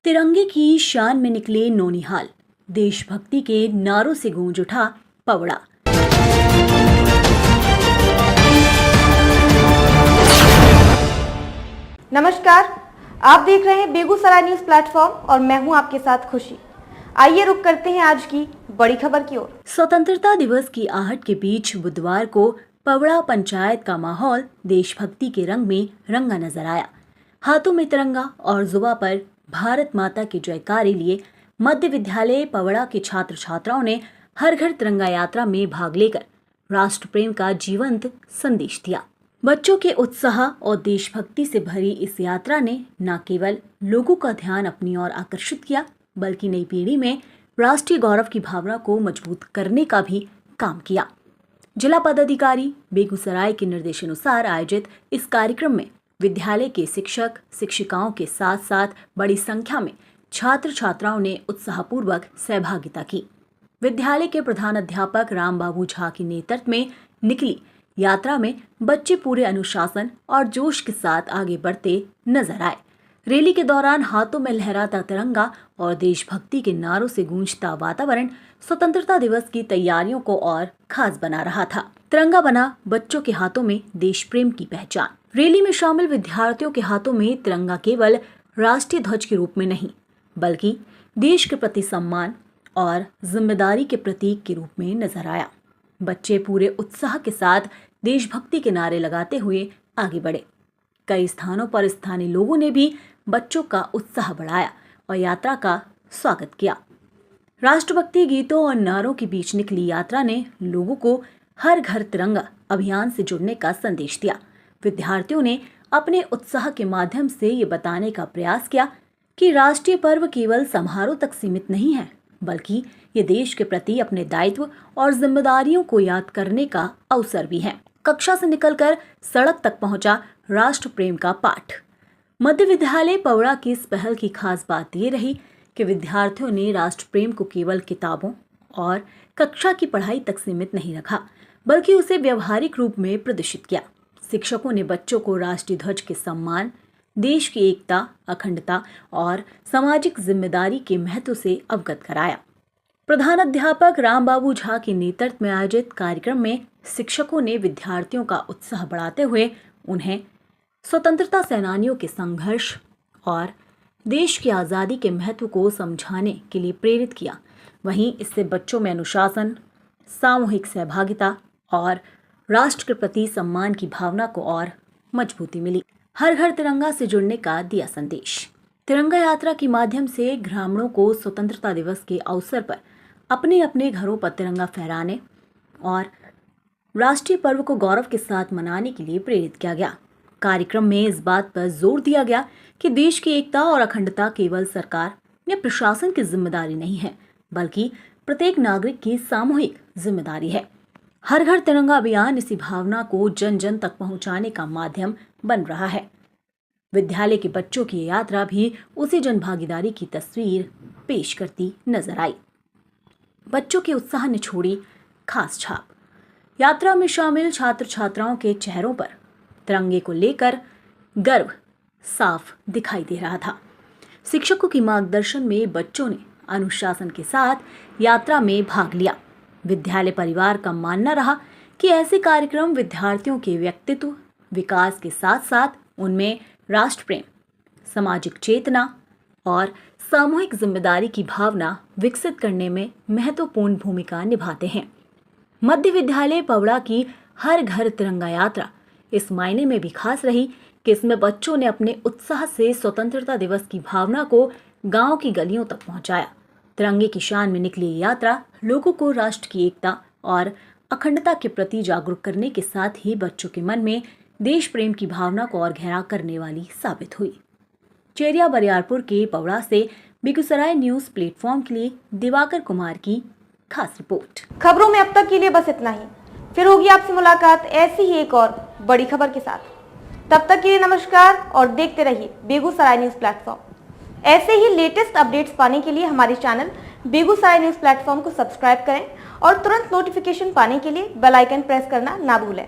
तिरंगे की शान में निकले नौनिहाल, देशभक्ति के नारों से गूंज उठा पवड़ा। नमस्कार, आप देख रहे हैं बेगूसराय न्यूज प्लेटफॉर्म और मैं हूं आपके साथ खुशी। आइए रुक करते हैं आज की बड़ी खबर की ओर। स्वतंत्रता दिवस की आहट के बीच बुधवार को पवड़ा पंचायत का माहौल देशभक्ति के रंग में रंगा नजर आया। हाथों में तिरंगा और जुबां पर भारत माता के जयकारे लिए मध्य विद्यालय पवड़ा के छात्र छात्राओं ने हर घर तिरंगा यात्रा में भाग लेकर राष्ट्र प्रेम का जीवंत संदेश दिया। बच्चों के उत्साह और देशभक्ति से भरी इस यात्रा ने न केवल लोगों का ध्यान अपनी ओर आकर्षित किया, बल्कि नई पीढ़ी में राष्ट्रीय गौरव की भावना को मजबूत करने का भी काम किया। जिला पदाधिकारी बेगूसराय के निर्देशानुसार आयोजित इस कार्यक्रम में विद्यालय के शिक्षक शिक्षिकाओं के साथ साथ बड़ी संख्या में छात्र छात्राओं ने उत्साहपूर्वक सहभागिता की। विद्यालय के प्रधानाध्यापक रामबाबू झा के नेतृत्व में निकली यात्रा में बच्चे पूरे अनुशासन और जोश के साथ आगे बढ़ते नजर आए। रैली के दौरान हाथों में लहराता तिरंगा और देशभक्ति के नारों से गूंजता वातावरण स्वतंत्रता दिवस की तैयारियों को और खास बना रहा था। तिरंगा बना बच्चों के हाथों में देश प्रेम की पहचान। रैली में शामिल विद्यार्थियों के हाथों में तिरंगा केवल राष्ट्रीय ध्वज के रूप में नहीं, बल्कि देश के प्रति सम्मान और जिम्मेदारी के प्रतीक के रूप में नजर आया। बच्चे पूरे उत्साह के साथ देशभक्ति के नारे लगाते हुए आगे बढ़े। कई स्थानों पर स्थानीय लोगों ने भी बच्चों का उत्साह बढ़ाया और यात्रा का स्वागत किया। राष्ट्रभक्ति गीतों और नारों के बीच निकली यात्रा ने लोगों को हर घर तिरंगा अभियान से जुड़ने का संदेश दिया। विद्यार्थियों ने अपने उत्साह के माध्यम से ये बताने का प्रयास किया कि राष्ट्रीय पर्व केवल समारोह तक सीमित नहीं है, बल्कि ये देश के प्रति अपने दायित्व और जिम्मेदारियों को याद करने का अवसर भी है। कक्षा से निकलकर सड़क तक पहुंचा राष्ट्र प्रेम का पाठ। मध्य विद्यालय पवड़ा की इस पहल की खास बात ये रही कि विद्यार्थियों ने राष्ट्र प्रेम को केवल किताबों और कक्षा की पढ़ाई तक सीमित नहीं रखा, बल्कि उसे व्यवहारिक रूप में प्रदर्शित किया। शिक्षकों ने बच्चों को राष्ट्रीय ध्वज के सम्मान, देश की एकता, अखंडता और सामाजिक जिम्मेदारी के महत्व से अवगत कराया। प्रधानाध्यापक रामबाबू झा के नेतृत्व में आयोजित कार्यक्रम में शिक्षकों ने विद्यार्थियों का उत्साह बढ़ाते हुए उन्हें स्वतंत्रता सेनानियों के संघर्ष और देश की आज़ादी के महत्व को समझाने के लिए प्रेरित किया। वहीं इससे बच्चों में अनुशासन, सामूहिक सहभागिता और राष्ट्र के प्रति सम्मान की भावना को और मजबूती मिली। हर घर तिरंगा से जुड़ने का दिया संदेश। तिरंगा यात्रा के माध्यम से ग्रामीणों को स्वतंत्रता दिवस के अवसर पर अपने अपने घरों पर तिरंगा फहराने और राष्ट्रीय पर्व को गौरव के साथ मनाने के लिए प्रेरित किया गया। कार्यक्रम में इस बात पर जोर दिया गया कि देश की एकता और अखंडता केवल सरकार या प्रशासन की जिम्मेदारी नहीं है, बल्कि प्रत्येक नागरिक की सामूहिक जिम्मेदारी है। हर घर तिरंगा अभियान इसी भावना को जन जन तक पहुंचाने का माध्यम बन रहा है। विद्यालय के बच्चों की यात्रा भी उसी जन भागीदारी की तस्वीर पेश करती नजर आई। बच्चों के उत्साह ने छोड़ी खास छाप। यात्रा में शामिल छात्र छात्राओं के चेहरों पर तिरंगे को लेकर गर्व साफ दिखाई दे रहा था। शिक्षकों की मार्गदर्शन में बच्चों ने अनुशासन के साथ यात्रा में भाग लिया। विद्यालय परिवार का मानना रहा कि ऐसे कार्यक्रम विद्यार्थियों के व्यक्तित्व विकास के साथ साथ उनमें राष्ट्र प्रेम, सामाजिक चेतना और सामूहिक जिम्मेदारी की भावना विकसित करने में महत्वपूर्ण भूमिका निभाते हैं। मध्य विद्यालय पवड़ा की हर घर तिरंगा यात्रा इस मायने में भी खास रही कि इसमें बच्चों ने अपने उत्साह से स्वतंत्रता दिवस की भावना को गांव की गलियों तक पहुंचाया। तिरंगे की शान में निकली यात्रा लोगों को राष्ट्र की एकता और अखंडता के प्रति जागरूक करने के साथ ही बच्चों के मन में देश प्रेम की भावना को और गहरा करने वाली साबित हुई। चेरिया बरियारपुर के पवड़ा से बेगूसराय न्यूज प्लेटफॉर्म के लिए दिवाकर कुमार की खास रिपोर्ट। खबरों में अब तक के लिए बस इतना ही। फिर होगी आपसे मुलाकात ऐसी ही एक और बड़ी खबर के साथ। तब तक के लिए नमस्कार और देखते रहिए बेगूसराय न्यूज प्लेटफॉर्म। ऐसे ही लेटेस्ट अपडेट्स पाने के लिए हमारे चैनल बेगूसराय न्यूज प्लेटफॉर्म को सब्सक्राइब करें और तुरंत नोटिफिकेशन पाने के लिए बेल आइकन प्रेस करना ना भूलें।